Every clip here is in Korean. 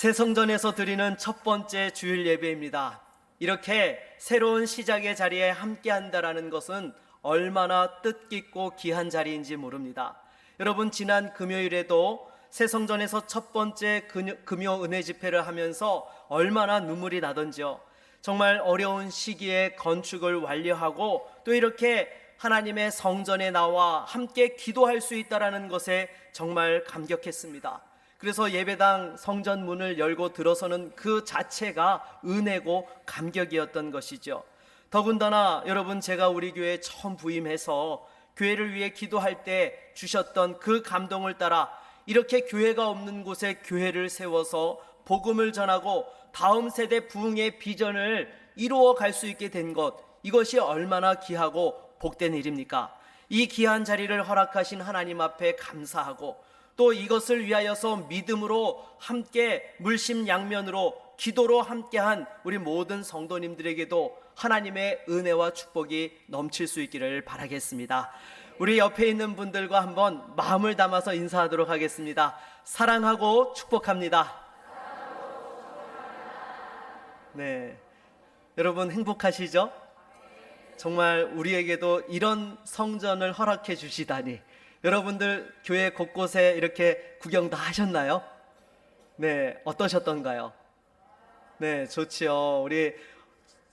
새성전에서 드리는 첫 번째 주일 예배입니다. 이렇게 새로운 시작의 자리에 함께 한다라는 것은 얼마나 뜻깊고 귀한 자리인지 모릅니다. 여러분, 지난 금요일에도 새성전에서 첫 번째 금요 은혜 집회를 하면서 얼마나 눈물이 나던지요. 정말 어려운 시기에 건축을 완료하고 또 이렇게 하나님의 성전에 나와 함께 기도할 수 있다라는 것에 정말 감격했습니다. 그래서 예배당 성전 문을 열고 들어서는 그 자체가 은혜고 감격이었던 것이죠. 더군다나 여러분, 제가 우리 교회에 처음 부임해서 교회를 위해 기도할 때 주셨던 그 감동을 따라 이렇게 교회가 없는 곳에 교회를 세워서 복음을 전하고 다음 세대 부흥의 비전을 이루어 갈 수 있게 된 것, 이것이 얼마나 귀하고 복된 일입니까? 이 귀한 자리를 허락하신 하나님 앞에 감사하고 또 이것을 위하여서 믿음으로 함께 물심양면으로 기도로 함께한 우리 모든 성도님들에게도 하나님의 은혜와 축복이 넘칠 수 있기를 바라겠습니다. 우리 옆에 있는 분들과 한번 마음을 담아서 인사하도록 하겠습니다. 사랑하고 축복합니다. 네, 여러분 행복하시죠? 정말 우리에게도 이런 성전을 허락해 주시다니. 여러분들 교회 곳곳에 이렇게 구경 다 하셨나요? 네, 어떠셨던가요? 네, 좋지요. 우리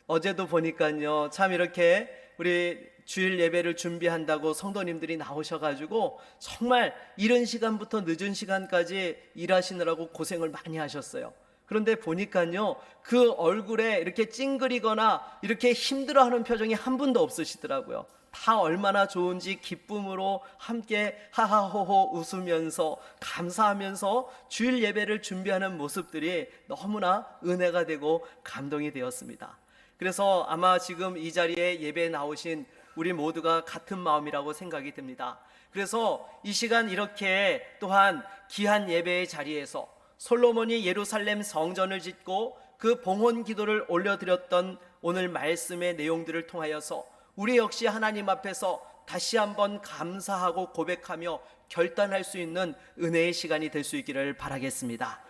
어제도 보니까요, 참 이렇게 우리 주일 예배를 준비한다고 성도님들이 나오셔가지고 정말 이른 시간부터 늦은 시간까지 일하시느라고 고생을 많이 하셨어요. 그런데 보니까요, 그 얼굴에 이렇게 찡그리거나 이렇게 힘들어하는 표정이 한 분도 없으시더라고요. 다 얼마나 좋은지 기쁨으로 함께 하하호호 웃으면서 감사하면서 주일 예배를 준비하는 모습들이 너무나 은혜가 되고 감동이 되었습니다. 그래서 아마 지금 이 자리에 예배에 나오신 우리 모두가 같은 마음이라고 생각이 듭니다. 그래서 이 시간 이렇게 또한 귀한 예배의 자리에서 솔로몬이 예루살렘 성전을 짓고 그 봉헌 기도를 올려드렸던 오늘 말씀의 내용들을 통하여서 우리 역시 하나님 앞에서 다시 한번 감사하고 고백하며 결단할 수 있는 은혜의 시간이 될 수 있기를 바라겠습니다.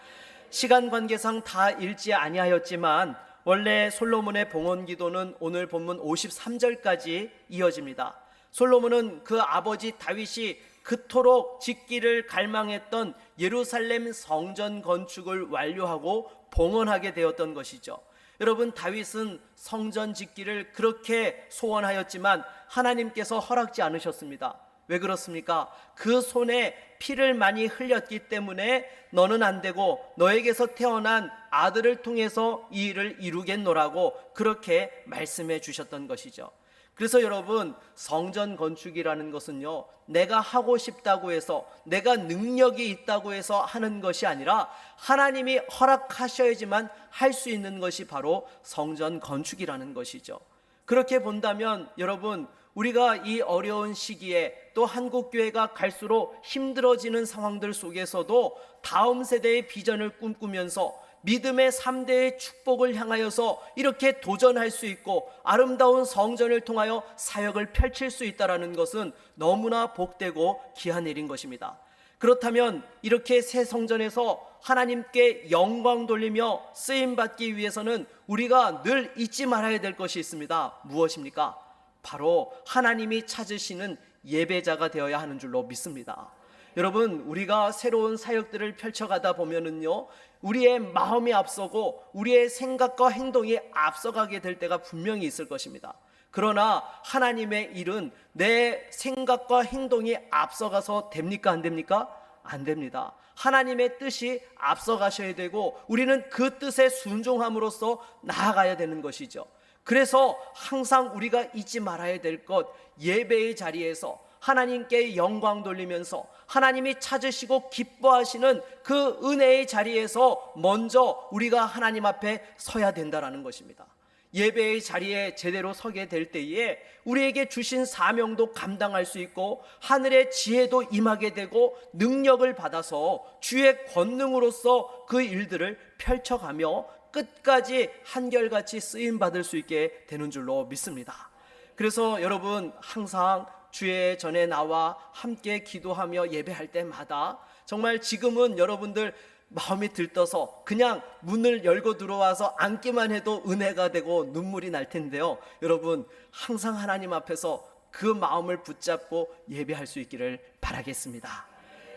시간 관계상 다 읽지 아니하였지만 원래 솔로몬의 봉헌 기도는 오늘 본문 53절까지 이어집니다. 솔로몬은 그 아버지 다윗이 그토록 짓기를 갈망했던 예루살렘 성전 건축을 완료하고 봉헌하게 되었던 것이죠. 여러분, 다윗은 성전 짓기를 그렇게 소원하였지만 하나님께서 허락지 않으셨습니다. 왜 그렇습니까? 그 손에 피를 많이 흘렸기 때문에 너는 안 되고 너에게서 태어난 아들을 통해서 이 일을 이루겠노라고 그렇게 말씀해 주셨던 것이죠. 그래서 여러분, 성전 건축이라는 것은요, 내가 하고 싶다고 해서 내가 능력이 있다고 해서 하는 것이 아니라 하나님이 허락하셔야지만 할 수 있는 것이 바로 성전 건축이라는 것이죠. 그렇게 본다면 여러분, 우리가 이 어려운 시기에 또 한국교회가 갈수록 힘들어지는 상황들 속에서도 다음 세대의 비전을 꿈꾸면서 믿음의 3대의 축복을 향하여서 이렇게 도전할 수 있고 아름다운 성전을 통하여 사역을 펼칠 수 있다는 것은 너무나 복되고 귀한 일인 것입니다. 그렇다면 이렇게 새 성전에서 하나님께 영광 돌리며 쓰임받기 위해서는 우리가 늘 잊지 말아야 될 것이 있습니다. 무엇입니까? 바로 하나님이 찾으시는 예배자가 되어야 하는 줄로 믿습니다. 여러분, 우리가 새로운 사역들을 펼쳐가다 보면은요, 우리의 마음이 앞서고 우리의 생각과 행동이 앞서가게 될 때가 분명히 있을 것입니다. 그러나 하나님의 일은 내 생각과 행동이 앞서가서 됩니까? 안 됩니까? 안 됩니다. 하나님의 뜻이 앞서가셔야 되고 우리는 그 뜻에 순종함으로써 나아가야 되는 것이죠. 그래서 항상 우리가 잊지 말아야 될 것, 예배의 자리에서 하나님께 영광 돌리면서 하나님이 찾으시고 기뻐하시는 그 은혜의 자리에서 먼저 우리가 하나님 앞에 서야 된다는 것입니다. 예배의 자리에 제대로 서게 될 때에 우리에게 주신 사명도 감당할 수 있고 하늘의 지혜도 임하게 되고 능력을 받아서 주의 권능으로서 그 일들을 펼쳐가며 끝까지 한결같이 쓰임받을 수 있게 되는 줄로 믿습니다. 그래서 여러분, 항상 주의 전에 나와 함께 기도하며 예배할 때마다 정말 지금은 여러분들 마음이 들떠서 그냥 문을 열고 들어와서 앉기만 해도 은혜가 되고 눈물이 날 텐데요. 여러분, 항상 하나님 앞에서 그 마음을 붙잡고 예배할 수 있기를 바라겠습니다.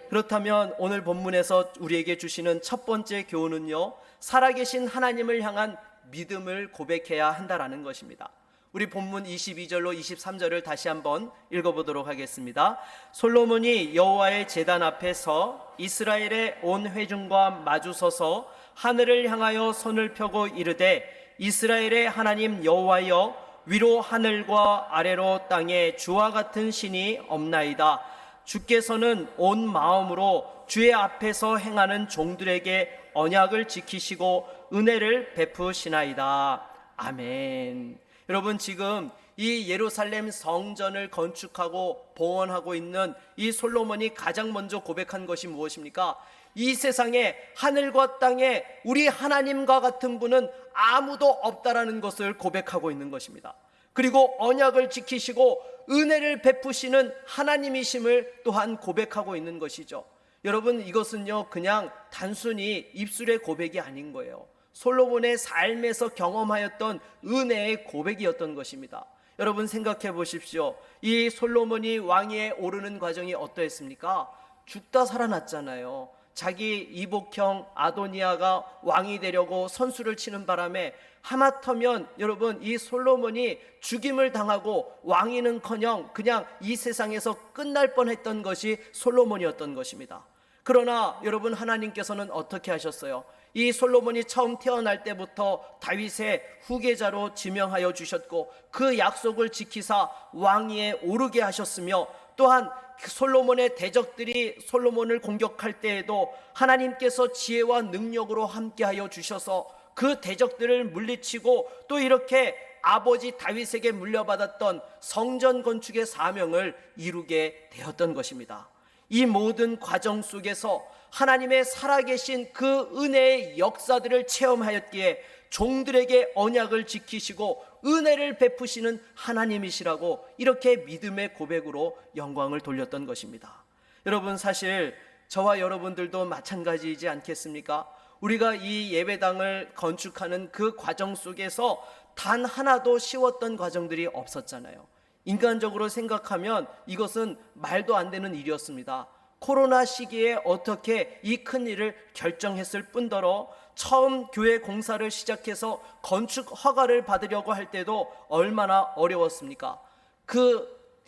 그렇다면 오늘 본문에서 우리에게 주시는 첫 번째 교훈은요, 살아계신 하나님을 향한 믿음을 고백해야 한다라는 것입니다. 우리 본문 22절로 23절을 다시 한번 읽어보도록 하겠습니다. 솔로몬이 여호와의 제단 앞에 서 이스라엘의 온 회중과 마주서서 하늘을 향하여 손을 펴고 이르되, 이스라엘의 하나님 여호와여, 위로 하늘과 아래로 땅에 주와 같은 신이 없나이다. 주께서는 온 마음으로 주의 앞에서 행하는 종들에게 언약을 지키시고 은혜를 베푸시나이다. 아멘. 여러분, 지금 이 예루살렘 성전을 건축하고 봉헌하고 있는 이 솔로몬이 가장 먼저 고백한 것이 무엇입니까? 이 세상에 하늘과 땅에 우리 하나님과 같은 분은 아무도 없다라는 것을 고백하고 있는 것입니다. 그리고 언약을 지키시고 은혜를 베푸시는 하나님이심을 또한 고백하고 있는 것이죠. 여러분, 이것은요, 그냥 단순히 입술의 고백이 아닌 거예요. 솔로몬의 삶에서 경험하였던 은혜의 고백이었던 것입니다. 여러분, 생각해 보십시오. 이 솔로몬이 왕위에 오르는 과정이 어떠했습니까? 죽다 살아났잖아요. 자기 이복형 아도니아가 왕이 되려고 선수를 치는 바람에 하마터면 여러분, 이 솔로몬이 죽임을 당하고 왕위는커녕 그냥 이 세상에서 끝날 뻔했던 것이 솔로몬이었던 것입니다. 그러나 여러분, 하나님께서는 어떻게 하셨어요? 이 솔로몬이 처음 태어날 때부터 다윗의 후계자로 지명하여 주셨고 그 약속을 지키사 왕위에 오르게 하셨으며, 또한 솔로몬의 대적들이 솔로몬을 공격할 때에도 하나님께서 지혜와 능력으로 함께하여 주셔서 그 대적들을 물리치고 또 이렇게 아버지 다윗에게 물려받았던 성전 건축의 사명을 이루게 되었던 것입니다. 이 모든 과정 속에서 하나님의 살아계신 그 은혜의 역사들을 체험하였기에 종들에게 언약을 지키시고 은혜를 베푸시는 하나님이시라고 이렇게 믿음의 고백으로 영광을 돌렸던 것입니다. 여러분, 사실 저와 여러분들도 마찬가지이지 않겠습니까? 우리가 이 예배당을 건축하는 그 과정 속에서 단 하나도 쉬웠던 과정들이 없었잖아요. 인간적으로 생각하면 이것은 말도 안 되는 일이었습니다. 코로나 시기에 어떻게 이 큰 일을 결정했을 뿐더러 처음 교회 공사를 시작해서 건축 허가를 받으려고 할 때도 얼마나 어려웠습니까? 그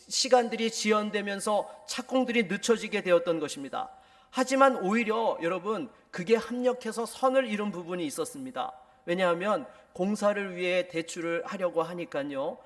시간들이 지연되면서 착공들이 늦춰지게 되었던 것입니다. 하지만 오히려 여러분, 그게 합력해서 선을 이룬 부분이 있었습니다. 왜냐하면 공사를 위해 대출을 하려고 하니까요,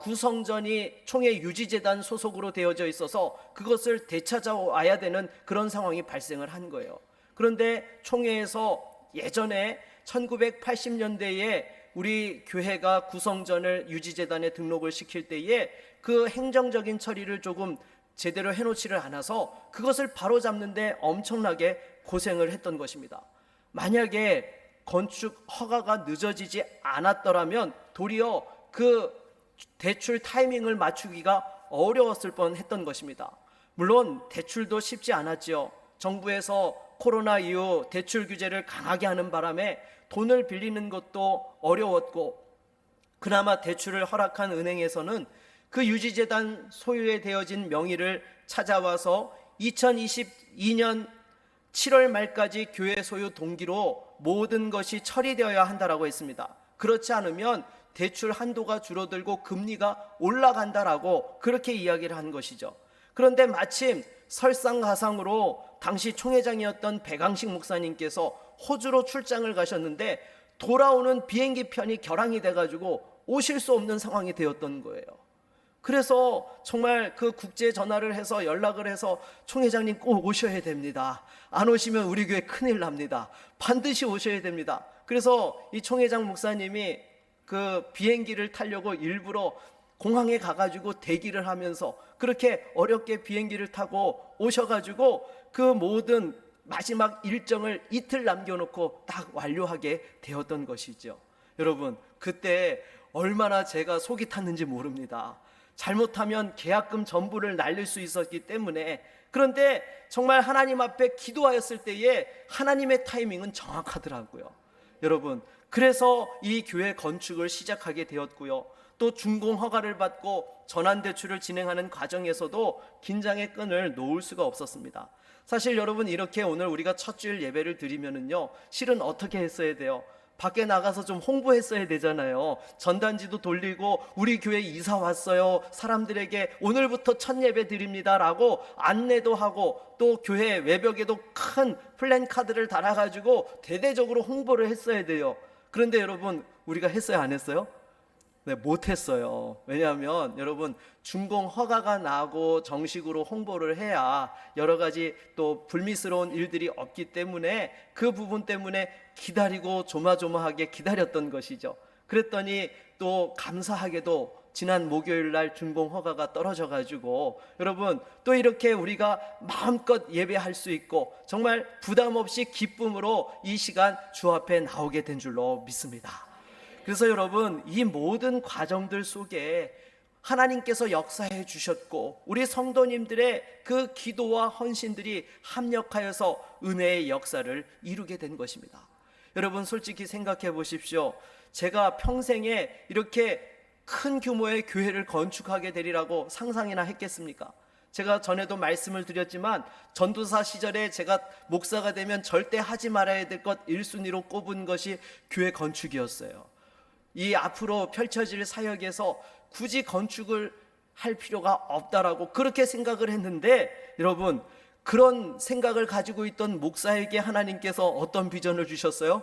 구성전이 총회 유지재단 소속으로 되어져 있어서 그것을 되찾아와야 되는 그런 상황이 발생을 한 거예요. 그런데 총회에서 예전에 1980년대에 우리 교회가 구성전을 유지재단에 등록을 시킬 때에 그 행정적인 처리를 조금 제대로 해놓지를 않아서 그것을 바로잡는데 엄청나게 고생을 했던 것입니다. 만약에 건축 허가가 늦어지지 않았더라면 도리어 그 대출 타이밍을 맞추기가 어려웠을 뻔했던 것입니다. 물론 대출도 쉽지 않았지요. 정부에서 코로나 이후 대출 규제를 강하게 하는 바람에 돈을 빌리는 것도 어려웠고, 그나마 대출을 허락한 은행에서는 그 유지재단 소유에 되어진 명의를 찾아와서 2022년 7월 말까지 교회 소유 동기로 모든 것이 처리되어야 한다라고 했습니다. 그렇지 않으면 대출 한도가 줄어들고 금리가 올라간다라고 그렇게 이야기를 한 것이죠. 그런데 마침 설상가상으로 당시 총회장이었던 백왕식 목사님께서 호주로 출장을 가셨는데 돌아오는 비행기 편이 결항이 돼가지고 오실 수 없는 상황이 되었던 거예요. 그래서 정말 그 국제 전화를 해서 연락을 해서 총회장님 꼭 오셔야 됩니다. 안 오시면 우리 교회 큰일 납니다. 반드시 오셔야 됩니다. 그래서 이 총회장 목사님이 그 비행기를 타려고 일부러 공항에 가가지고 대기를 하면서 그렇게 어렵게 비행기를 타고 오셔가지고 그 모든 마지막 일정을 이틀 남겨놓고 딱 완료하게 되었던 것이죠. 여러분, 그때 얼마나 제가 속이 탔는지 모릅니다. 잘못하면 계약금 전부를 날릴 수 있었기 때문에 그런데 정말 하나님 앞에 기도하였을 때에 하나님의 타이밍은 정확하더라고요. 여러분, 그래서 이 교회 건축을 시작하게 되었고요. 또 준공 허가를 받고 전환대출을 진행하는 과정에서도 긴장의 끈을 놓을 수가 없었습니다. 사실 여러분, 이렇게 오늘 우리가 첫 주일 예배를 드리면은요, 실은 어떻게 했어야 돼요? 밖에 나가서 좀 홍보했어야 되잖아요. 전단지도 돌리고 우리 교회 이사 왔어요, 사람들에게 오늘부터 첫 예배 드립니다 라고 안내도 하고, 또 교회 외벽에도 큰 플랜카드를 달아가지고 대대적으로 홍보를 했어야 돼요. 그런데 여러분, 우리가 했어요, 안 했어요? 네, 못했어요. 왜냐하면 여러분, 준공 허가가 나고 정식으로 홍보를 해야 여러 가지 또 불미스러운 일들이 없기 때문에 그 부분 때문에 기다리고 조마조마하게 기다렸던 것이죠. 그랬더니 또 감사하게도 지난 목요일 날 준공 허가가 떨어져 가지고 여러분, 또 이렇게 우리가 마음껏 예배할 수 있고 정말 부담 없이 기쁨으로 이 시간 주 앞에 나오게 된 줄로 믿습니다. 그래서 여러분, 이 모든 과정들 속에 하나님께서 역사해 주셨고 우리 성도님들의 그 기도와 헌신들이 합력하여서 은혜의 역사를 이루게 된 것입니다. 여러분, 솔직히 생각해 보십시오. 제가 평생에 이렇게 큰 규모의 교회를 건축하게 되리라고 상상이나 했겠습니까? 제가 전에도 말씀을 드렸지만 전도사 시절에 제가 목사가 되면 절대 하지 말아야 될 것 1순위로 꼽은 것이 교회 건축이었어요. 이 앞으로 펼쳐질 사역에서 굳이 건축을 할 필요가 없다라고 그렇게 생각을 했는데, 여러분, 그런 생각을 가지고 있던 목사에게 하나님께서 어떤 비전을 주셨어요?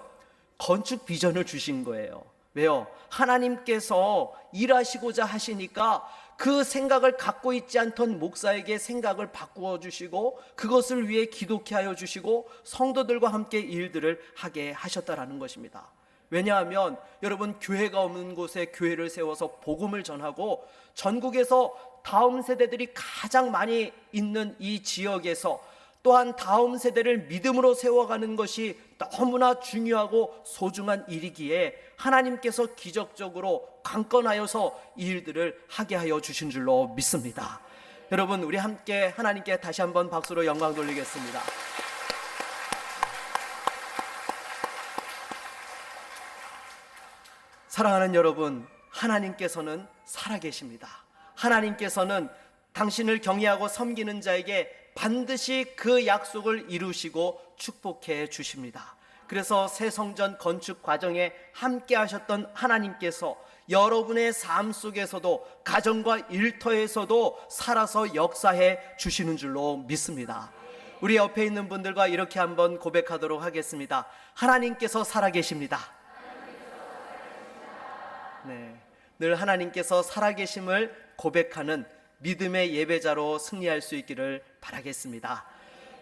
건축 비전을 주신 거예요. 왜요? 하나님께서 일하시고자 하시니까 그 생각을 갖고 있지 않던 목사에게 생각을 바꾸어 주시고 그것을 위해 기도케 하여 주시고 성도들과 함께 일들을 하게 하셨다라는 것입니다. 왜냐하면 여러분, 교회가 없는 곳에 교회를 세워서 복음을 전하고 전국에서 다음 세대들이 가장 많이 있는 이 지역에서 또한 다음 세대를 믿음으로 세워가는 것이 너무나 중요하고 소중한 일이기에 하나님께서 기적적으로 강건하여서 이 일들을 하게 하여 주신 줄로 믿습니다. 여러분, 우리 함께 하나님께 다시 한번 박수로 영광 돌리겠습니다. 사랑하는 여러분, 하나님께서는 살아계십니다. 하나님께서는 당신을 경외하고 섬기는 자에게 반드시 그 약속을 이루시고 축복해 주십니다. 그래서 새 성전 건축 과정에 함께 하셨던 하나님께서 여러분의 삶 속에서도 가정과 일터에서도 살아서 역사해 주시는 줄로 믿습니다. 우리 옆에 있는 분들과 이렇게 한번 고백하도록 하겠습니다. 하나님께서 살아계십니다. 네, 늘 하나님께서 살아계심을 고백하는 믿음의 예배자로 승리할 수 있기를 바라겠습니다.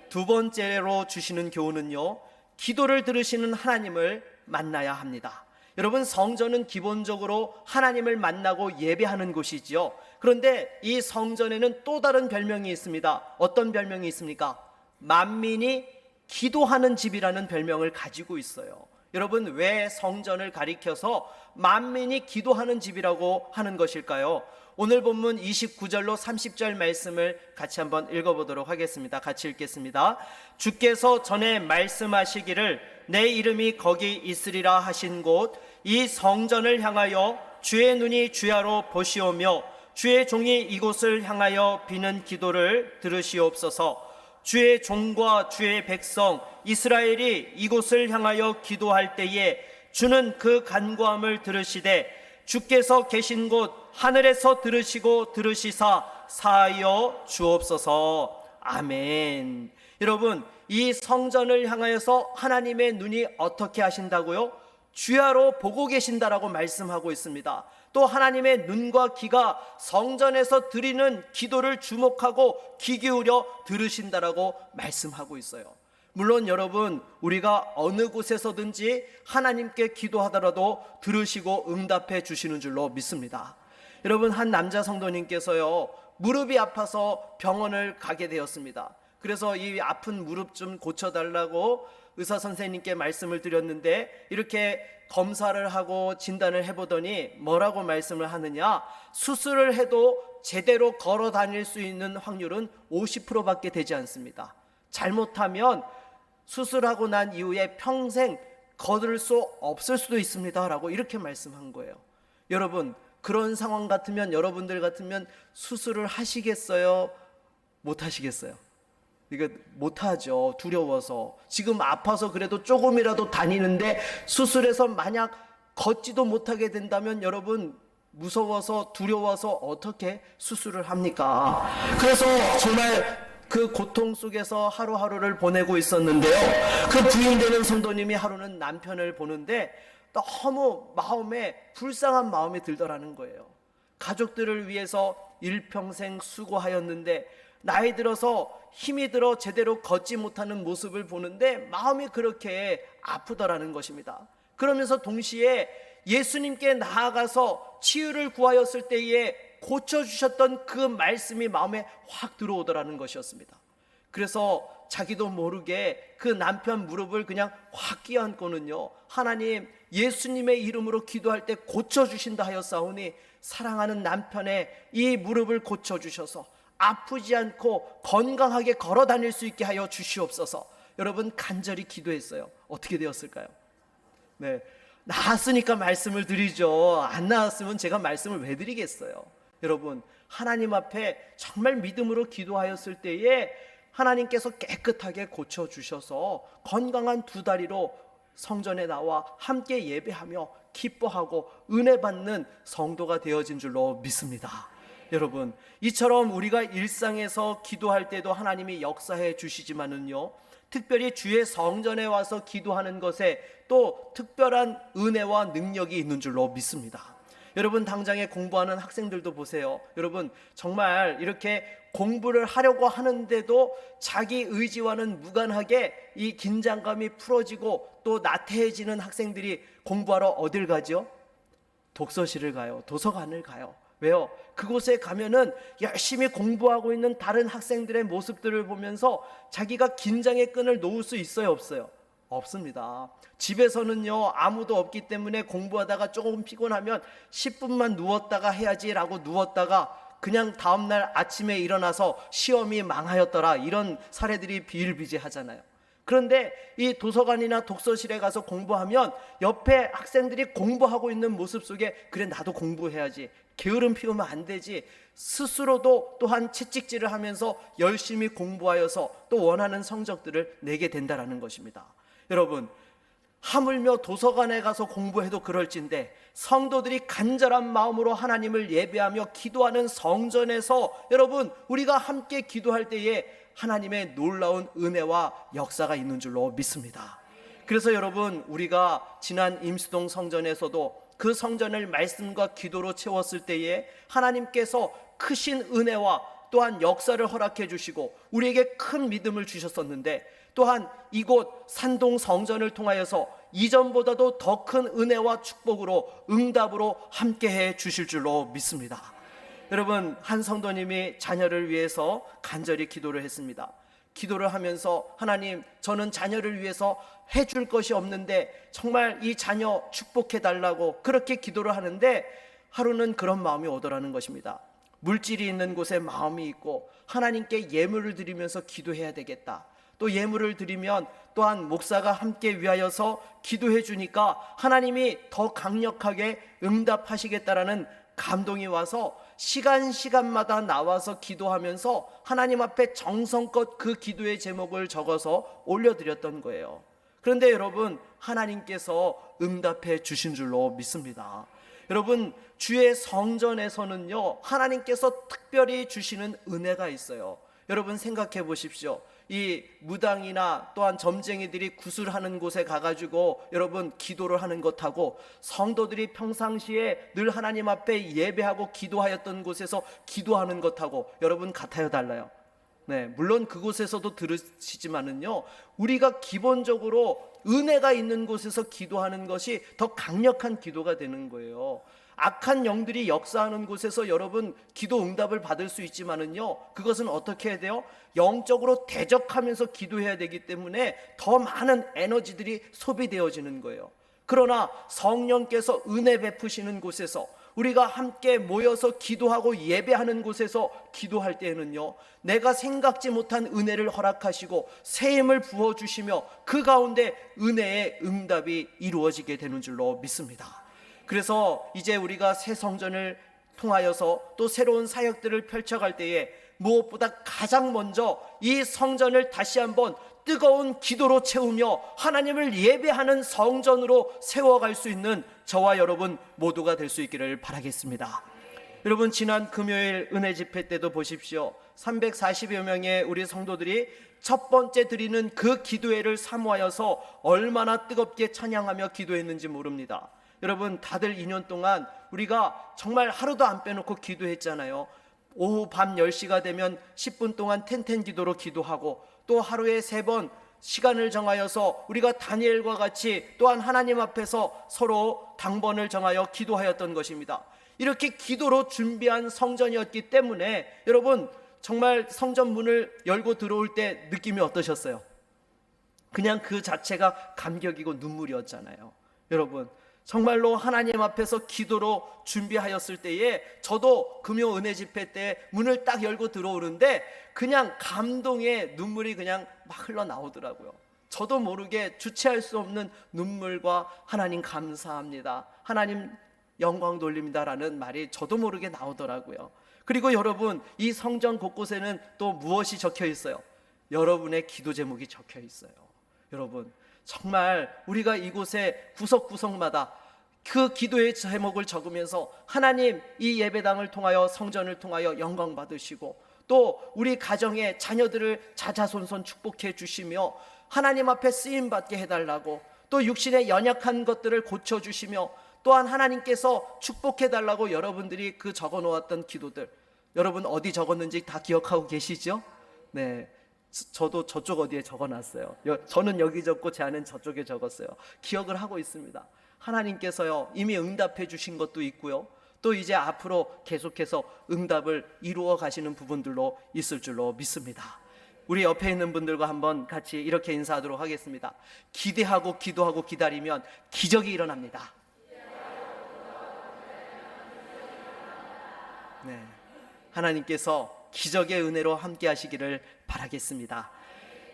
두 번째로 주시는 교훈은요, 기도를 들으시는 하나님을 만나야 합니다. 여러분, 성전은 기본적으로 하나님을 만나고 예배하는 곳이지요. 그런데 이 성전에는 또 다른 별명이 있습니다. 어떤 별명이 있습니까? 만민이 기도하는 집이라는 별명을 가지고 있어요. 여러분, 왜 성전을 가리켜서 만민이 기도하는 집이라고 하는 것일까요? 오늘 본문 29절로 30절 말씀을 같이 한번 읽어보도록 하겠습니다. 같이 읽겠습니다. 주께서 전에 말씀하시기를 내 이름이 거기 있으리라 하신 곳 이 성전을 향하여 주의 눈이 주야로 보시오며 주의 종이 이곳을 향하여 비는 기도를 들으시옵소서. 주의 종과 주의 백성 이스라엘이 이곳을 향하여 기도할 때에 주는 그 간구함을 들으시되 주께서 계신 곳 하늘에서 들으시고 들으시사 사하여 주옵소서. 아멘. 여러분, 이 성전을 향하여서 하나님의 눈이 어떻게 하신다고요? 주야로 보고 계신다라고 말씀하고 있습니다. 또 하나님의 눈과 귀가 성전에서 드리는 기도를 주목하고 귀 기울여 들으신다라고 말씀하고 있어요. 물론 여러분, 우리가 어느 곳에서든지 하나님께 기도하더라도 들으시고 응답해 주시는 줄로 믿습니다. 여러분, 한 남자 성도님께서요, 무릎이 아파서 병원을 가게 되었습니다. 그래서 이 아픈 무릎 좀 고쳐달라고 의사 선생님께 말씀을 드렸는데 이렇게 검사를 하고 진단을 해보더니 뭐라고 말씀을 하느냐, 수술을 해도 제대로 걸어 다닐 수 있는 확률은 50%밖에 되지 않습니다. 잘못하면 수술하고 난 이후에 평생 걸을 수 없을 수도 있습니다 라고 이렇게 말씀한 거예요. 여러분, 그런 상황 같으면 여러분들 같으면 수술을 하시겠어요? 못 하시겠어요? 이거 못하죠. 두려워서. 지금 아파서 그래도 조금이라도 다니는데 수술해서 만약 걷지도 못하게 된다면 여러분, 무서워서 두려워서 어떻게 수술을 합니까? 그래서 정말 그 고통 속에서 하루하루를 보내고 있었는데요, 그 부인되는 성도님이 하루는 남편을 보는데 너무 마음에 불쌍한 마음이 들더라는 거예요. 가족들을 위해서 일평생 수고하였는데 나이 들어서 힘이 들어 제대로 걷지 못하는 모습을 보는데 마음이 그렇게 아프더라는 것입니다. 그러면서 동시에 예수님께 나아가서 치유를 구하였을 때에 고쳐주셨던 그 말씀이 마음에 확 들어오더라는 것이었습니다. 그래서 자기도 모르게 그 남편 무릎을 그냥 확 끼얹고는요, 하나님, 예수님의 이름으로 기도할 때 고쳐주신다 하였사오니 사랑하는 남편의 이 무릎을 고쳐주셔서 아프지 않고 건강하게 걸어 다닐 수 있게 하여 주시옵소서. 여러분, 간절히 기도했어요. 어떻게 되었을까요? 네, 나았으니까 말씀을 드리죠. 안 나았으면 제가 말씀을 왜 드리겠어요? 여러분, 하나님 앞에 정말 믿음으로 기도하였을 때에 하나님께서 깨끗하게 고쳐주셔서 건강한 두 다리로 성전에 나와 함께 예배하며 기뻐하고 은혜 받는 성도가 되어진 줄로 믿습니다. 여러분, 이처럼 우리가 일상에서 기도할 때도 하나님이 역사해 주시지만은요, 특별히 주의 성전에 와서 기도하는 것에 또 특별한 은혜와 능력이 있는 줄로 믿습니다. 여러분, 당장에 공부하는 학생들도 보세요. 여러분, 정말 이렇게 공부를 하려고 하는데도 자기 의지와는 무관하게 이 긴장감이 풀어지고 또 나태해지는 학생들이 공부하러 어딜 가죠? 독서실을 가요. 도서관을 가요. 왜요? 그곳에 가면은 열심히 공부하고 있는 다른 학생들의 모습들을 보면서 자기가 긴장의 끈을 놓을 수 있어요, 없어요? 없습니다. 집에서는요, 아무도 없기 때문에 공부하다가 조금 피곤하면 10분만 누웠다가 해야지라고 누웠다가 그냥 다음날 아침에 일어나서 시험이 망하였더라, 이런 사례들이 비일비재하잖아요. 그런데 이 도서관이나 독서실에 가서 공부하면 옆에 학생들이 공부하고 있는 모습 속에 그래, 나도 공부해야지, 게으름 피우면 안 되지, 스스로도 또한 채찍질을 하면서 열심히 공부하여서 또 원하는 성적들을 내게 된다라는 것입니다. 여러분, 하물며 도서관에 가서 공부해도 그럴진데 성도들이 간절한 마음으로 하나님을 예배하며 기도하는 성전에서 여러분, 우리가 함께 기도할 때에 하나님의 놀라운 은혜와 역사가 있는 줄로 믿습니다. 그래서 여러분, 우리가 지난 임수동 성전에서도 그 성전을 말씀과 기도로 채웠을 때에 하나님께서 크신 은혜와 또한 역사를 허락해 주시고 우리에게 큰 믿음을 주셨었는데, 또한 이곳 산동 성전을 통하여서 이전보다도 더 큰 은혜와 축복으로 응답으로 함께해 주실 줄로 믿습니다. 여러분, 한 성도님이 자녀를 위해서 간절히 기도를 했습니다. 기도를 하면서 하나님, 저는 자녀를 위해서 해줄 것이 없는데 정말 이 자녀 축복해 달라고 그렇게 기도를 하는데 하루는 그런 마음이 오더라는 것입니다. 물질이 있는 곳에 마음이 있고 하나님께 예물을 드리면서 기도해야 되겠다. 또 예물을 드리면 또한 목사가 함께 위하여서 기도해 주니까 하나님이 더 강력하게 응답하시겠다라는 감동이 와서 시간마다 나와서 기도하면서 하나님 앞에 정성껏 그 기도의 제목을 적어서 올려드렸던 거예요. 그런데 여러분, 하나님께서 응답해 주신 줄로 믿습니다. 여러분, 주의 성전에서는요, 하나님께서 특별히 주시는 은혜가 있어요. 여러분, 생각해 보십시오. 이 무당이나 또한 점쟁이들이 구슬하는 곳에 가가지고 여러분 기도를 하는 것하고 성도들이 평상시에 늘 하나님 앞에 예배하고 기도하였던 곳에서 기도하는 것하고 여러분 같아요, 달라요? 네, 물론 그곳에서도 들으시지만은요, 우리가 기본적으로 은혜가 있는 곳에서 기도하는 것이 더 강력한 기도가 되는 거예요. 악한 영들이 역사하는 곳에서 여러분 기도 응답을 받을 수 있지만은요, 그것은 어떻게 해야 돼요? 영적으로 대적하면서 기도해야 되기 때문에 더 많은 에너지들이 소비되어지는 거예요. 그러나 성령께서 은혜 베푸시는 곳에서, 우리가 함께 모여서 기도하고 예배하는 곳에서 기도할 때에는요, 내가 생각지 못한 은혜를 허락하시고 새 힘을 부어주시며 그 가운데 은혜의 응답이 이루어지게 되는 줄로 믿습니다. 그래서 이제 우리가 새 성전을 통하여서 또 새로운 사역들을 펼쳐갈 때에 무엇보다 가장 먼저 이 성전을 다시 한번 뜨거운 기도로 채우며 하나님을 예배하는 성전으로 세워갈 수 있는 저와 여러분 모두가 될 수 있기를 바라겠습니다. 여러분, 지난 금요일 은혜 집회 때도 보십시오. 340여 명의 우리 성도들이 첫 번째 드리는 그 기도회를 사모하여서 얼마나 뜨겁게 찬양하며 기도했는지 모릅니다. 여러분, 다들 2년 동안 우리가 정말 하루도 안 빼놓고 기도했잖아요. 오후 밤 10시가 되면 10분 동안 텐텐 기도로 기도하고, 또 하루에 3번 시간을 정하여서 우리가 다니엘과 같이 또한 하나님 앞에서 서로 당번을 정하여 기도하였던 것입니다. 이렇게 기도로 준비한 성전이었기 때문에 여러분, 정말 성전 문을 열고 들어올 때 느낌이 어떠셨어요? 그냥 그 자체가 감격이고 눈물이었잖아요. 여러분, 정말로 하나님 앞에서 기도로 준비하였을 때에 저도 금요 은혜 집회 때 문을 딱 열고 들어오는데 그냥 감동의 눈물이 그냥 막 흘러나오더라고요. 저도 모르게 주체할 수 없는 눈물과 하나님 감사합니다, 하나님 영광 돌립니다라는 말이 저도 모르게 나오더라고요. 그리고 여러분, 이 성전 곳곳에는 또 무엇이 적혀 있어요? 여러분의 기도 제목이 적혀 있어요. 여러분, 정말 우리가 이곳에 구석구석마다 그 기도의 제목을 적으면서 하나님, 이 예배당을 통하여 성전을 통하여 영광 받으시고 또 우리 가정의 자녀들을 자자손손 축복해 주시며 하나님 앞에 쓰임받게 해달라고, 또 육신의 연약한 것들을 고쳐주시며 또한 하나님께서 축복해 달라고 여러분들이 그 적어놓았던 기도들, 여러분 어디 적었는지 다 기억하고 계시죠? 네, 저도 저쪽 어디에 적어놨어요. 저는 여기 적고 제 아내는 저쪽에 적었어요. 기억을 하고 있습니다. 하나님께서요 이미 응답해 주신 것도 있고요, 또 이제 앞으로 계속해서 응답을 이루어 가시는 부분들로 있을 줄로 믿습니다. 우리 옆에 있는 분들과 한번 같이 이렇게 인사하도록 하겠습니다. 기대하고 기도하고 기다리면 기적이 일어납니다. 네, 하나님께서 기적의 은혜로 함께 하시기를 바라겠습니다.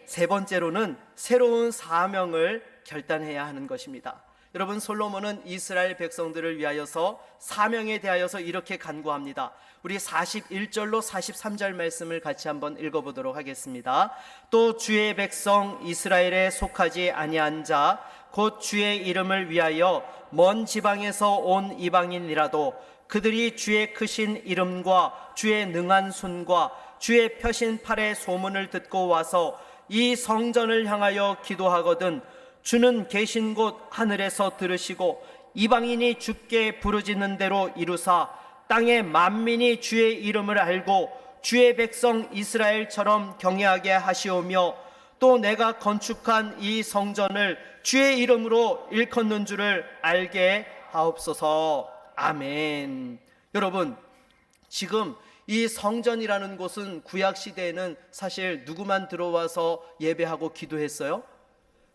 세 번째로는 새로운 사명을 결단해야 하는 것입니다. 여러분, 솔로몬은 이스라엘 백성들을 위하여서 사명에 대하여서 이렇게 간구합니다. 우리 41절로 43절 말씀을 같이 한번 읽어보도록 하겠습니다. 또 주의 백성 이스라엘에 속하지 아니한 자 곧 주의 이름을 위하여 먼 지방에서 온 이방인이라도 그들이 주의 크신 이름과 주의 능한 손과 주의 펴신 팔의 소문을 듣고 와서 이 성전을 향하여 기도하거든 주는 계신 곳 하늘에서 들으시고 이방인이 주께 부르짖는 대로 이루사 땅의 만민이 주의 이름을 알고 주의 백성 이스라엘처럼 경외하게 하시오며 또 내가 건축한 이 성전을 주의 이름으로 일컫는 줄을 알게 하옵소서. 아멘. 여러분, 지금 이 성전이라는 곳은 구약 시대에는 사실 누구만 들어와서 예배하고 기도했어요?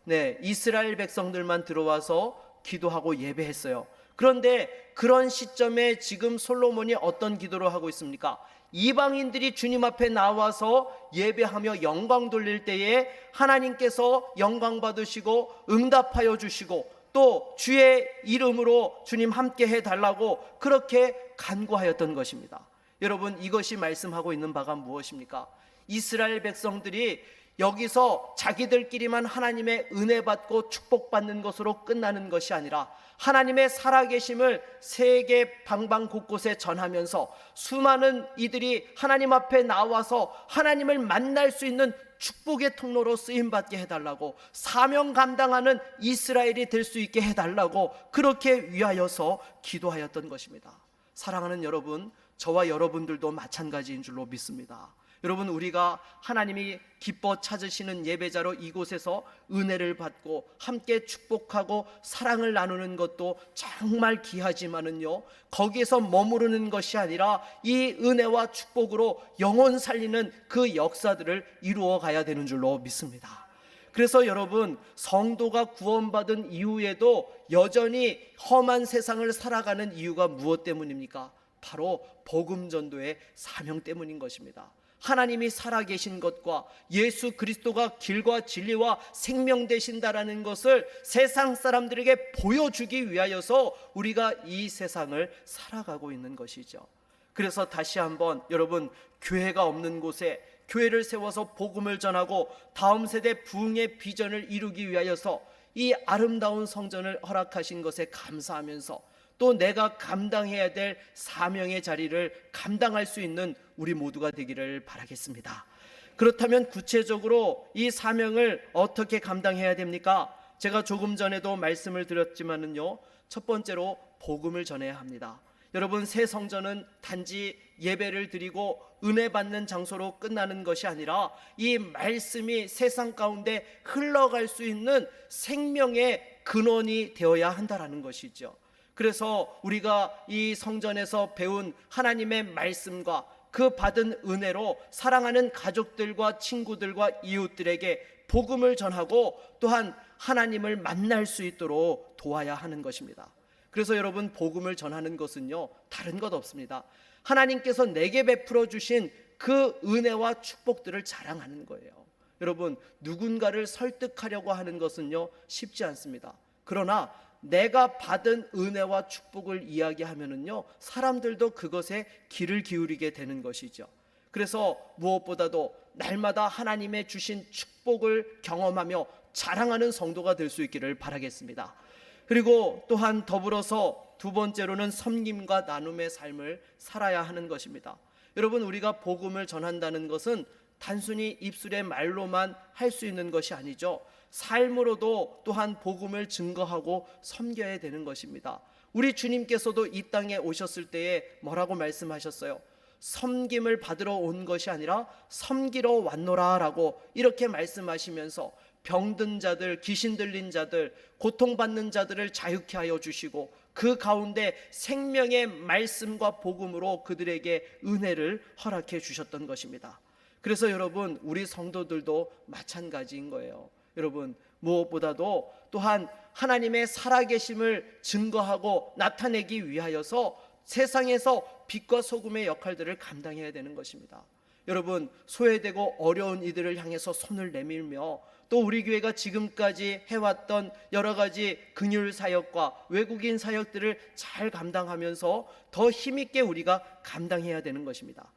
네, 이스라엘 백성들만 들어와서 기도하고 예배했어요. 그런데 그런 시점에 지금 솔로몬이 어떤 기도를 하고 있습니까? 이방인들이 주님 앞에 나와서 예배하며 영광 돌릴 때에 하나님께서 영광 받으시고 응답하여 주시고 또 주의 이름으로 주님 함께 해달라고 그렇게 간구하였던 것입니다. 여러분, 이것이 말씀하고 있는 바가 무엇입니까? 이스라엘 백성들이 여기서 자기들끼리만 하나님의 은혜 받고 축복받는 것으로 끝나는 것이 아니라 하나님의 살아계심을 세계 방방 곳곳에 전하면서 수많은 이들이 하나님 앞에 나와서 하나님을 만날 수 있는 축복의 통로로 쓰임받게 해달라고, 사명 감당하는 이스라엘이 될 수 있게 해달라고 그렇게 위하여서 기도하였던 것입니다. 사랑하는 여러분, 저와 여러분들도 마찬가지인 줄로 믿습니다. 여러분, 우리가 하나님이 기뻐 찾으시는 예배자로 이곳에서 은혜를 받고 함께 축복하고 사랑을 나누는 것도 정말 귀하지만은요, 거기에서 머무르는 것이 아니라 이 은혜와 축복으로 영혼 살리는 그 역사들을 이루어 가야 되는 줄로 믿습니다. 그래서 여러분, 성도가 구원받은 이후에도 여전히 험한 세상을 살아가는 이유가 무엇 때문입니까? 바로 복음 전도의 사명 때문인 것입니다. 하나님이 살아계신 것과 예수 그리스도가 길과 진리와 생명 되신다라는 것을 세상 사람들에게 보여주기 위하여서 우리가 이 세상을 살아가고 있는 것이죠. 그래서 다시 한번 여러분, 교회가 없는 곳에 교회를 세워서 복음을 전하고 다음 세대 부흥의 비전을 이루기 위하여서 이 아름다운 성전을 허락하신 것에 감사하면서 또 내가 감당해야 될 사명의 자리를 감당할 수 있는 우리 모두가 되기를 바라겠습니다. 그렇다면 구체적으로 이 사명을 어떻게 감당해야 됩니까? 제가 조금 전에도 말씀을 드렸지만은요, 첫 번째로 복음을 전해야 합니다. 여러분, 새 성전은 단지 예배를 드리고 은혜 받는 장소로 끝나는 것이 아니라 이 말씀이 세상 가운데 흘러갈 수 있는 생명의 근원이 되어야 한다라는 것이죠. 그래서 우리가 이 성전에서 배운 하나님의 말씀과 그 받은 은혜로 사랑하는 가족들과 친구들과 이웃들에게 복음을 전하고 또한 하나님을 만날 수 있도록 도와야 하는 것입니다. 그래서 여러분, 복음을 전하는 것은요, 다른 것 없습니다. 하나님께서 내게 베풀어 주신 그 은혜와 축복들을 자랑하는 거예요. 여러분, 누군가를 설득하려고 하는 것은요, 쉽지 않습니다. 그러나 내가 받은 은혜와 축복을 이야기하면은요, 사람들도 그것에 귀를 기울이게 되는 것이죠. 그래서 무엇보다도 날마다 하나님의 주신 축복을 경험하며 자랑하는 성도가 될 수 있기를 바라겠습니다. 그리고 또한 더불어서 두 번째로는 섬김과 나눔의 삶을 살아야 하는 것입니다. 여러분, 우리가 복음을 전한다는 것은 단순히 입술의 말로만 할 수 있는 것이 아니죠. 삶으로도 또한 복음을 증거하고 섬겨야 되는 것입니다. 우리 주님께서도 이 땅에 오셨을 때에 뭐라고 말씀하셨어요? 섬김을 받으러 온 것이 아니라 섬기러 왔노라 라고 이렇게 말씀하시면서 병든 자들, 귀신 들린 자들, 고통받는 자들을 자유케 하여 주시고 그 가운데 생명의 말씀과 복음으로 그들에게 은혜를 허락해 주셨던 것입니다. 그래서 여러분, 우리 성도들도 마찬가지인 거예요. 여러분, 무엇보다도 또한 하나님의 살아계심을 증거하고 나타내기 위하여서 세상에서 빛과 소금의 역할들을 감당해야 되는 것입니다. 여러분, 소외되고 어려운 이들을 향해서 손을 내밀며 또 우리 교회가 지금까지 해왔던 여러 가지 긍휼 사역과 외국인 사역들을 잘 감당하면서 더 힘있게 우리가 감당해야 되는 것입니다.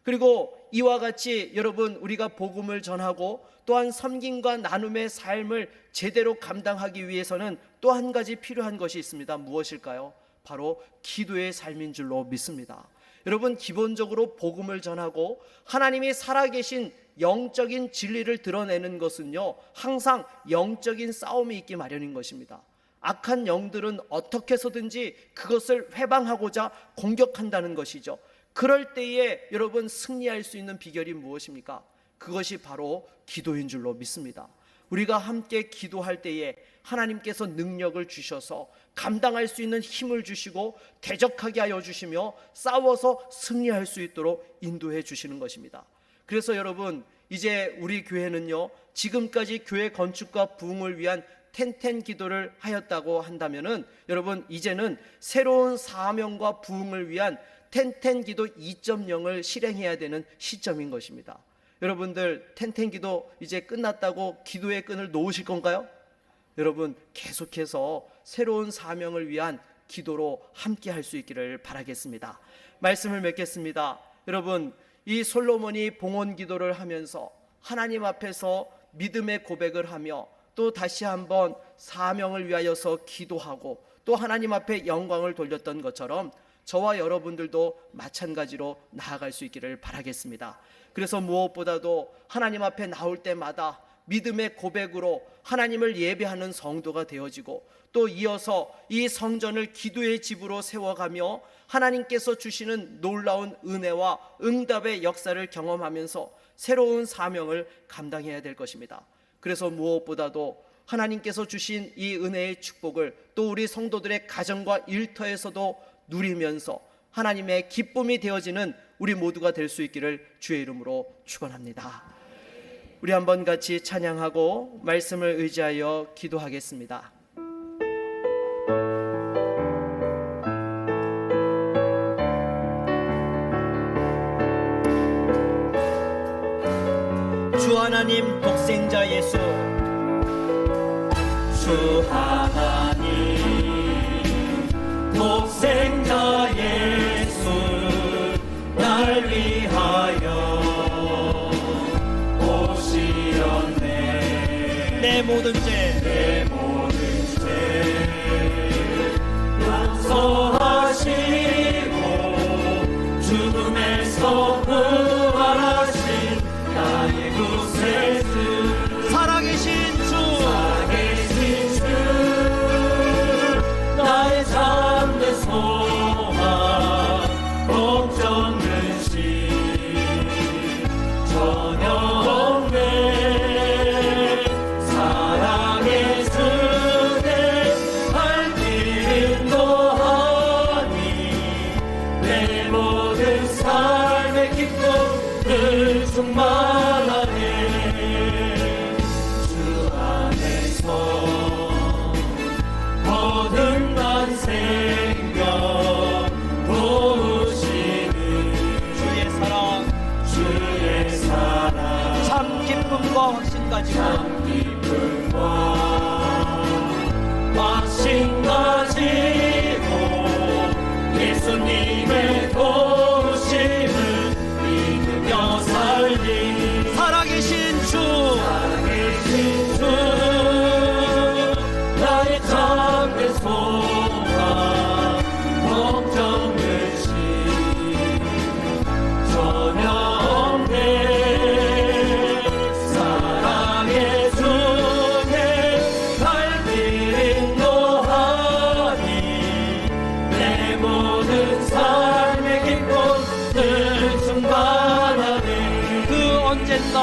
그리고 이와 같이 여러분, 우리가 복음을 전하고 또한 섬김과 나눔의 삶을 제대로 감당하기 위해서는 또 한 가지 필요한 것이 있습니다. 무엇일까요? 바로 기도의 삶인 줄로 믿습니다. 여러분, 기본적으로 복음을 전하고 하나님이 살아계신 영적인 진리를 드러내는 것은요, 항상 영적인 싸움이 있기 마련인 것입니다. 악한 영들은 어떻게 해서든지 그것을 회방하고자 공격한다는 것이죠. 그럴 때에 여러분, 승리할 수 있는 비결이 무엇입니까? 그것이 바로 기도인 줄로 믿습니다. 우리가 함께 기도할 때에 하나님께서 능력을 주셔서 감당할 수 있는 힘을 주시고 대적하게 하여 주시며 싸워서 승리할 수 있도록 인도해 주시는 것입니다. 그래서 여러분, 이제 우리 교회는요, 지금까지 교회 건축과 부흥을 위한 텐텐 기도를 하였다고 한다면은 여러분, 이제는 새로운 사명과 부흥을 위한 텐텐 기도 2.0을 실행해야 되는 시점인 것입니다. 여러분들, 텐텐 기도 이제 끝났다고 기도의 끈을 놓으실 건가요? 여러분, 계속해서 새로운 사명을 위한 기도로 함께 할 수 있기를 바라겠습니다. 말씀을 맺겠습니다. 여러분, 이 솔로몬이 봉헌 기도를 하면서 하나님 앞에서 믿음의 고백을 하며 또 다시 한번 사명을 위하여서 기도하고 또 하나님 앞에 영광을 돌렸던 것처럼 저와 여러분들도 마찬가지로 나아갈 수 있기를 바라겠습니다. 그래서 무엇보다도 하나님 앞에 나올 때마다 믿음의 고백으로 하나님을 예배하는 성도가 되어지고, 또 이어서 이 성전을 기도의 집으로 세워가며 하나님께서 주시는 놀라운 은혜와 응답의 역사를 경험하면서 새로운 사명을 감당해야 될 것입니다. 그래서 무엇보다도 하나님께서 주신 이 은혜의 축복을 또 우리 성도들의 가정과 일터에서도 누리면서 하나님의 기쁨이 되어지는 우리 모두가 될 수 있기를 주의 이름으로 축원합니다. 우리 한번 같이 찬양하고 말씀을 의지하여 기도하겠습니다. 주 하나님 독생자 예수, 주 하나님 독생자 예수, 날 위하여 오시었네. 내 모든 죄 용서하시고 죽음에서 부활하신 나의 구세주, 살아계신 주, 나의 잠든 소망 걱정 근심 전혀 없네. 사랑의 주내 할 길 인도하니 내 모든 삶의 기쁨을 충만하네. 주 안에서 거듭난 생명 도우시는 주의 사랑 참 기쁨과 확신 가지고, 확신 가지고 예수님의 도우심을 믿으며 살리. 살아계신 주, 나의 잠든 소망 걱정 근심 전혀 없네. 사랑의 주내 갈 길 인도하니 내 모든 삶의 기쁨을 충만하네. 그 언젠가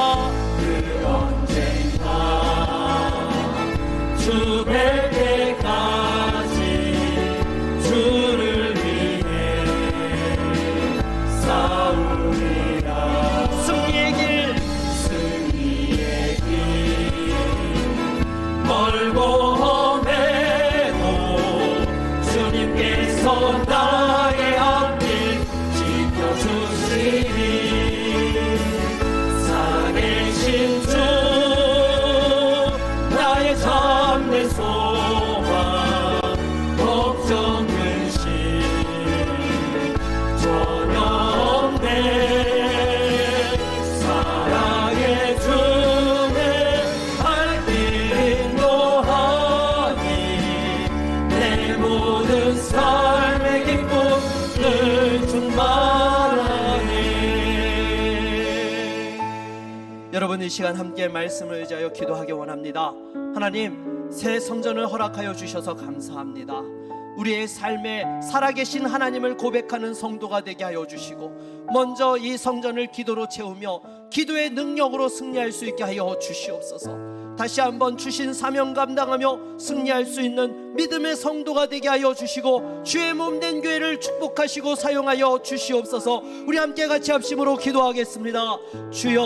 주 뵐 때까지 주를 위해 싸우리라. 승리의 길 멀고 험해도 주님께서 나의 앞길 지켜주시리. 살아계신 주, 나의 잠든 소망 걱정 근심 전혀 없네. 사랑의 주내 할 길 인도하니 내 모든 삶의 기쁨을 충만하네. 여러분, 이 시간 함께 말씀을 의지하여 기도하기 원합니다. 하나님, 새 성전을 허락하여 주셔서 감사합니다. 우리의 삶에 살아계신 하나님을 고백하는 성도가 되게 하여 주시고, 먼저 이 성전을 기도로 채우며 기도의 능력으로 승리할 수 있게 하여 주시옵소서. 다시 한번 주신 사명 감당하며 승리할 수 있는 믿음의 성도가 되게 하여 주시고, 주의 몸된 교회를 축복하시고 사용하여 주시옵소서. 우리 함께 같이 합심으로 기도하겠습니다. 주여,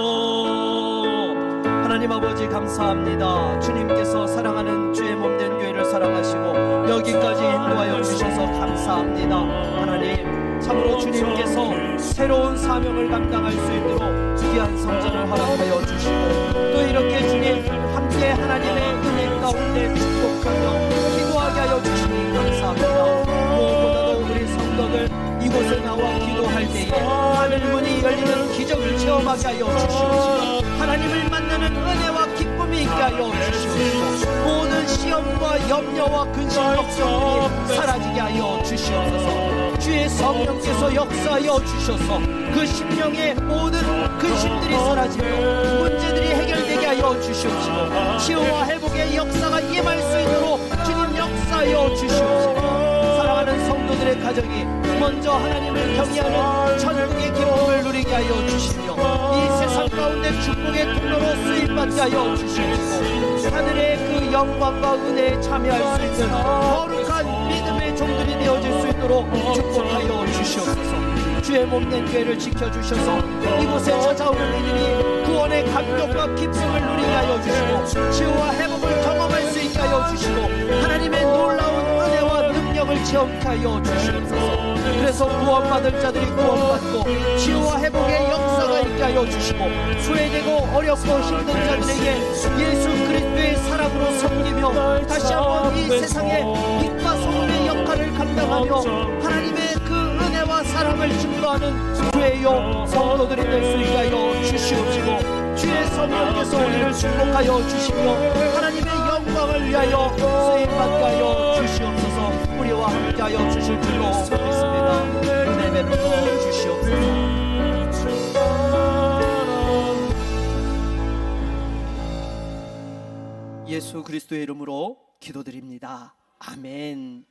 하나님 아버지 감사합니다. 주님께서 사랑하는 주의 몸된 교회를 사랑하시고 여기까지 인도하여 주셔서 감사합니다. 하나님, 참으로 주님께서 새로운 사명을 감당할 수 있도록 귀한 성전을 허락하여 주시고, 또 이렇게 주님 함께 하나님의 은혜 가운데 축복하며 기도하게 하여 주시니 감사합니다. 무엇보다도 우리 성도들 이곳에 나와 기도할 때에 하늘문이 열리는 기적을 체험하게 하여 주시옵시고, 하나님을 만나는 은혜와 기쁨이 있게 하여 주시옵시고, 모든 시험과 염려와 근심 걱정이 사라지게 하여 주시옵소서. 주의 성령께서 역사하여 주셔서 그 심령의 모든 근심들이 사라지고 문제들이 해결되게 하여 하여 주시옵시고 치유와 회복의 역사가 임할 수 있도록 주님 역사하여 주시옵시고 사랑하는 성도들의 가정이 먼저 하나님을 경외하는 천국의 기쁨을 누리게 하여 주시며 이 세상 가운데 축복의 통로로 쓰임받게 하여 주시옵시고 하늘의 그 영광과 은혜에 참여할 수 있는 거룩한 믿음의 종들이 되어질 수 있도록 축복하여 주시옵소서. 주의 몸된 교회를 지켜주셔서 이곳에 찾아오는 이들이 구원의 감격과 기쁨을 누리게 하여 주시고 치유와 회복을 경험할 수 있게 하여 주시고 하나님의 놀라운 은혜와 능력을 체험케 하여 주시옵소서. 그래서 구원받을 자들이 구원받고 치유와 회복의 역사가 있게 하여 주시고 소외되고 어렵고 힘든 자들에게 예수 그리스도의 사랑으로 섬기며 다시 한번 이 세상에 빛과 소금의 역할을 감당하며 하나님의 그 은혜와 사랑을 증거하는 주의 종 성도들이 될 수 있게 하여 주시옵시고 주의 성령께서 우리를 축복하여 주시며 하나님의 영광을 위하여 쓰임받게 하여 주시옵소서. 우리와 함께하여 주실 줄로 믿습니다. 은혜 베풀어 주시옵소서. 예수 그리스도의 이름으로 기도드립니다. 아멘.